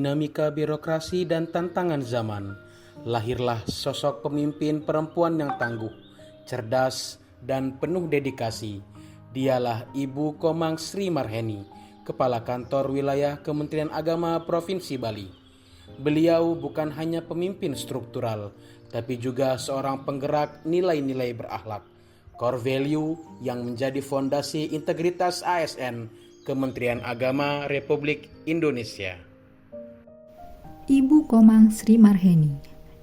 Dinamika birokrasi dan tantangan zaman, lahirlah sosok pemimpin perempuan yang tangguh, cerdas, dan penuh dedikasi. Dialah Ibu Komang Sri Marheni, Kepala Kantor Wilayah Kementerian Agama Provinsi Bali. Beliau bukan hanya pemimpin struktural, tapi juga seorang penggerak nilai-nilai berakhlak, core value yang menjadi fondasi integritas ASN Kementerian Agama Republik Indonesia. Ibu Komang Sri Marheni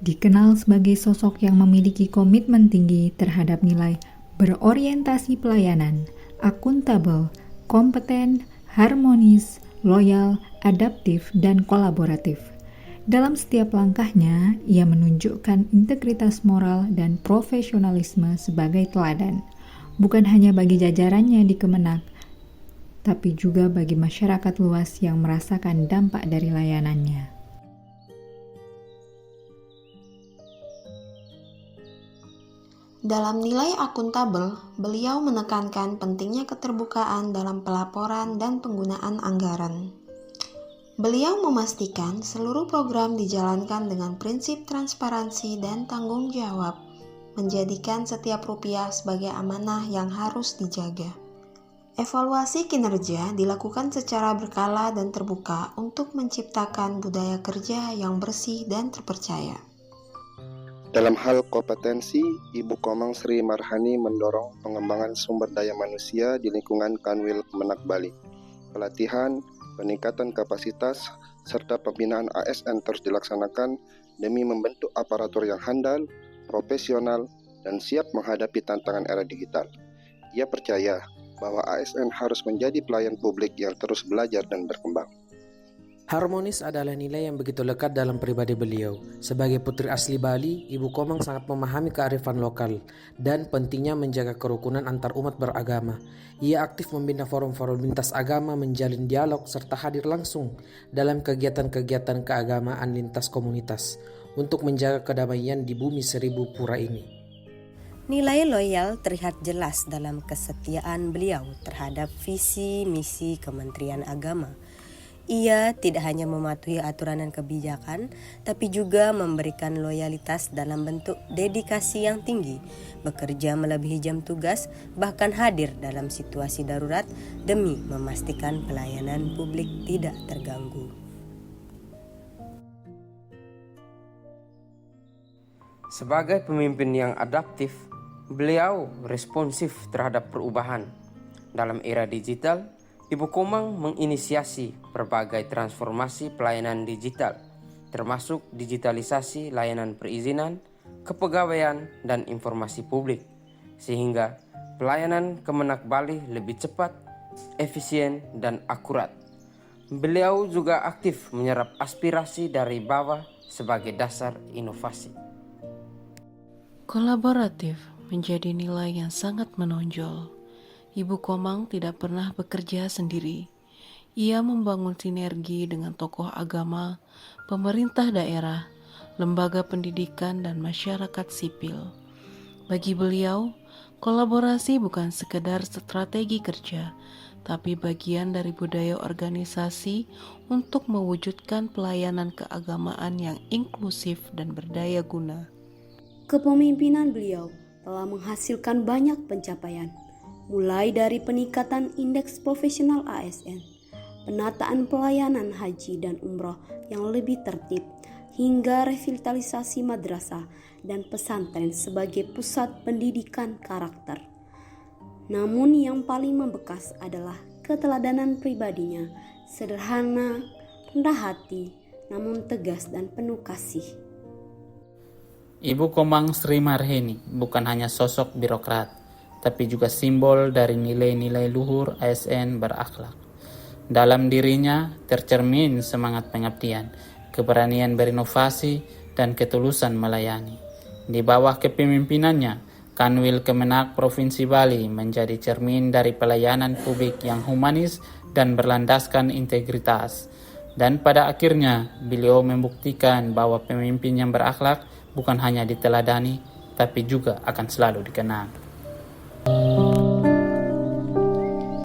dikenal sebagai sosok yang memiliki komitmen tinggi terhadap nilai berorientasi pelayanan, akuntabel, kompeten, harmonis, loyal, adaptif, dan kolaboratif. Dalam setiap langkahnya, ia menunjukkan integritas moral dan profesionalisme sebagai teladan, bukan hanya bagi jajarannya di Kemenak, tapi juga bagi masyarakat luas yang merasakan dampak dari layanannya. Dalam nilai akuntabel, beliau menekankan pentingnya keterbukaan dalam pelaporan dan penggunaan anggaran. Beliau memastikan seluruh program dijalankan dengan prinsip transparansi dan tanggung jawab, menjadikan setiap rupiah sebagai amanah yang harus dijaga. Evaluasi kinerja dilakukan secara berkala dan terbuka untuk menciptakan budaya kerja yang bersih dan terpercaya. Dalam hal kompetensi, Ibu Komang Sri Marheni mendorong pengembangan sumber daya manusia di lingkungan Kanwil Kemenak Bali. Pelatihan, peningkatan kapasitas, serta pembinaan ASN terus dilaksanakan demi membentuk aparatur yang handal, profesional, dan siap menghadapi tantangan era digital. Ia percaya bahwa ASN harus menjadi pelayan publik yang terus belajar dan berkembang. Harmonis adalah nilai yang begitu lekat dalam pribadi beliau. Sebagai putri asli Bali, Ibu Komang sangat memahami kearifan lokal dan pentingnya menjaga kerukunan antar umat beragama. Ia aktif membina forum-forum lintas agama, menjalin dialog, serta hadir langsung dalam kegiatan-kegiatan keagamaan lintas komunitas untuk menjaga kedamaian di bumi seribu pura ini. Nilai loyal terlihat jelas dalam kesetiaan beliau terhadap visi misi Kementerian Agama. Ia tidak hanya mematuhi aturan dan kebijakan, tapi juga memberikan loyalitas dalam bentuk dedikasi yang tinggi, bekerja melebihi jam tugas, bahkan hadir dalam situasi darurat demi memastikan pelayanan publik tidak terganggu. Sebagai pemimpin yang adaptif, beliau responsif terhadap perubahan. Dalam era digital, Ibu Komang menginisiasi berbagai transformasi pelayanan digital, termasuk digitalisasi layanan perizinan, kepegawaian, dan informasi publik, sehingga pelayanan Kemenak Bali lebih cepat, efisien, dan akurat. Beliau juga aktif menyerap aspirasi dari bawah sebagai dasar inovasi. Kolaboratif menjadi nilai yang sangat menonjol. Ibu Komang tidak pernah bekerja sendiri. Ia membangun sinergi dengan tokoh agama, pemerintah daerah, lembaga pendidikan, dan masyarakat sipil. Bagi beliau, kolaborasi bukan sekedar strategi kerja, tapi bagian dari budaya organisasi untuk mewujudkan pelayanan keagamaan yang inklusif dan berdaya guna. Kepemimpinan beliau telah menghasilkan banyak pencapaian, mulai dari peningkatan indeks profesional ASN, penataan pelayanan haji dan umroh yang lebih tertib, hingga revitalisasi madrasah dan pesantren sebagai pusat pendidikan karakter. Namun yang paling membekas adalah keteladanan pribadinya, sederhana, rendah hati, namun tegas dan penuh kasih. Ibu Komang Sri Marheni bukan hanya sosok birokrat, tapi juga simbol dari nilai-nilai luhur ASN berakhlak. Dalam dirinya tercermin semangat pengabdian, keberanian berinovasi, dan ketulusan melayani. Di bawah kepemimpinannya, Kanwil Kemenak Provinsi Bali menjadi cermin dari pelayanan publik yang humanis dan berlandaskan integritas. Dan pada akhirnya, beliau membuktikan bahwa pemimpin yang berakhlak bukan hanya diteladani, tapi juga akan selalu dikenang.